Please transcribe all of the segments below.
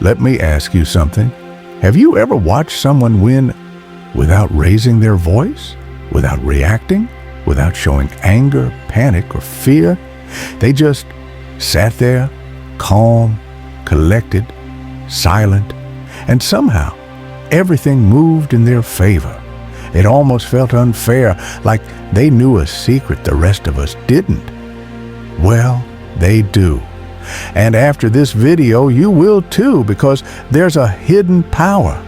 Let me ask you something. Have you ever watched someone win without raising their voice, without reacting, without showing anger, panic, or fear? They just sat there, calm, collected, silent, and somehow everything moved in their favor. It almost felt unfair, like they knew a secret the rest of us didn't. Well, they do. And after this video, you will too, because there's a hidden power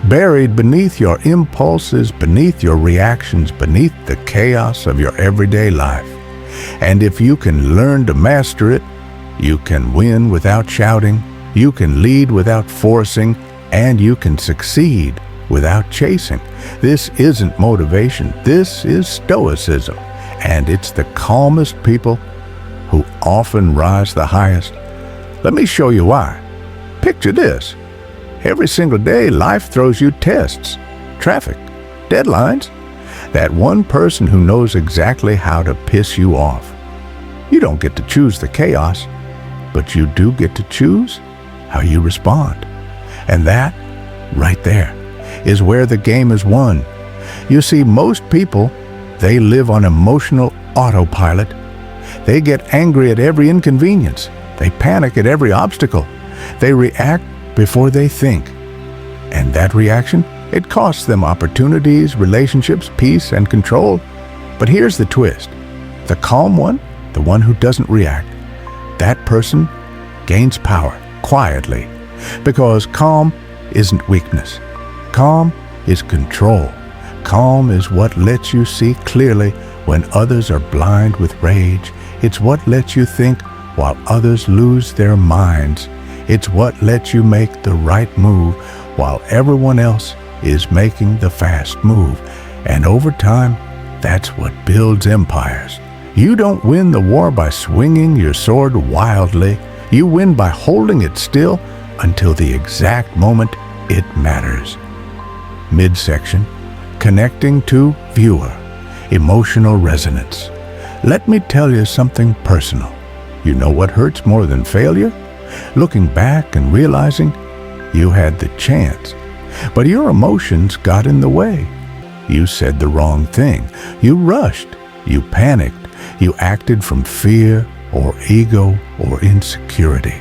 buried beneath your impulses, beneath your reactions, beneath the chaos of your everyday life. And if you can learn to master it, you can win without shouting, you can lead without forcing, and you can succeed without chasing. This isn't motivation. This is Stoicism. And it's the calmest people who often rise the highest. Let me show you why. Picture this. Every single day, life throws you tests, traffic, deadlines. That one person who knows exactly how to piss you off. You don't get to choose the chaos, but you do get to choose how you respond. And that, right there, is where the game is won. You see, most people, they live on emotional autopilot. They get angry at every inconvenience. They panic at every obstacle. They react before they think. And that reaction, it costs them opportunities, relationships, peace, and control. But here's the twist. The calm one, the one who doesn't react, that person gains power quietly. Because calm isn't weakness. Calm is control. Calm is what lets you see clearly when others are blind with rage. It's what lets you think while others lose their minds. It's what lets you make the right move while everyone else is making the fast move. And over time, that's what builds empires. You don't win the war by swinging your sword wildly. You win by holding it still until the exact moment it matters. Midsection, connecting to viewer, emotional resonance. Let me tell you something personal. You know what hurts more than failure? Looking back and realizing you had the chance, but your emotions got in the way. You said the wrong thing. You rushed. You panicked. You acted from fear or ego or insecurity.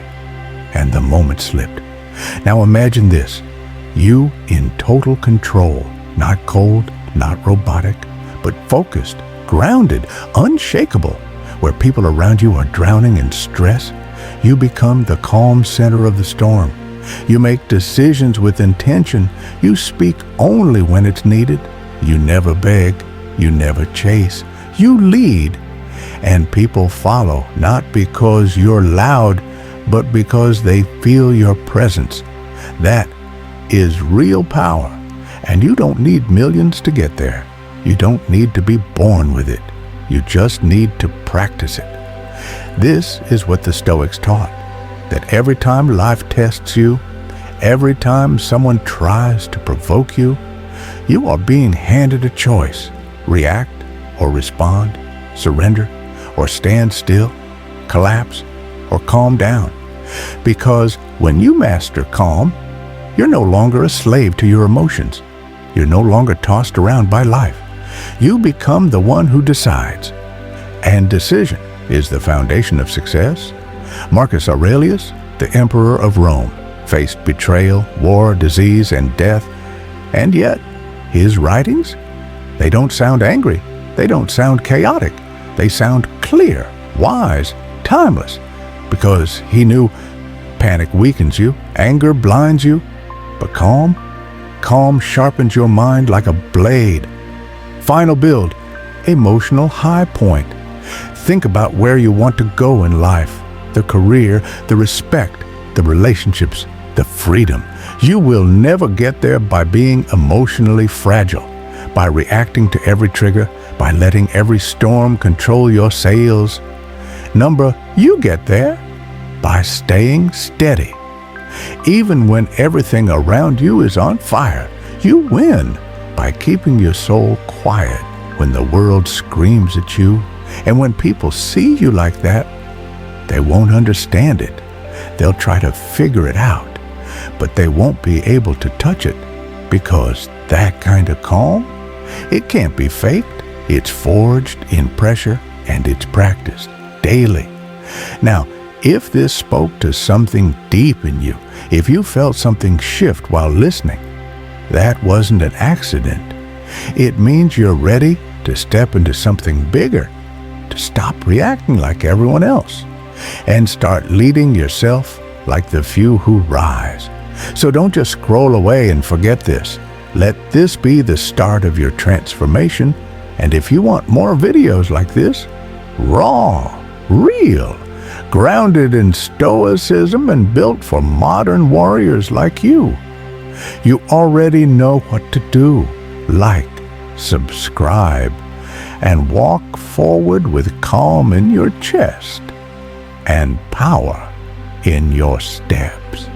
And the moment slipped. Now imagine this. You in total control, not cold, not robotic, but focused, grounded, unshakable. Where people around you are drowning in stress, you become the calm center of the storm. You make decisions with intention. You speak only when it's needed. You never beg. You never chase. You lead. And people follow, not because you're loud, but because they feel your presence. That is real power. And you don't need millions to get there. You don't need to be born with it. You just need to practice it. This is what the Stoics taught, that every time life tests you, every time someone tries to provoke you, you are being handed a choice. React or respond, surrender or stand still, collapse or calm down. Because when you master calm, you're no longer a slave to your emotions. You're no longer tossed around by life. You become the one who decides. And decision is the foundation of success. Marcus Aurelius, the emperor of Rome, faced betrayal, war, disease, and death. And yet, his writings, they don't sound angry. They don't sound chaotic. They sound clear, wise, timeless. Because he knew panic weakens you, anger blinds you, but calm sharpens your mind like a blade. Final build, emotional high point. Think about where you want to go in life, the career, the respect, the relationships, the freedom. You will never get there by being emotionally fragile, by reacting to every trigger, by letting every storm control your sails. You get there by staying steady. Even when everything around you is on fire, you win by keeping your soul quiet when the world screams at you. And when people see you like that, they won't understand it. They'll try to figure it out. but they won't be able to touch it because that kind of calm, it can't be faked. It's forged in pressure and it's practiced daily. Now, if this spoke to something deep in you, if you felt something shift while listening, that wasn't an accident. It means you're ready to step into something bigger, to stop reacting like everyone else, and start leading yourself like the few who rise. So don't just scroll away and forget this. Let this be the start of your transformation. And if you want more videos like this, raw, real, grounded in Stoicism and built for modern warriors like you, you already know what to do. Like, subscribe, and walk forward with calm in your chest and power in your steps.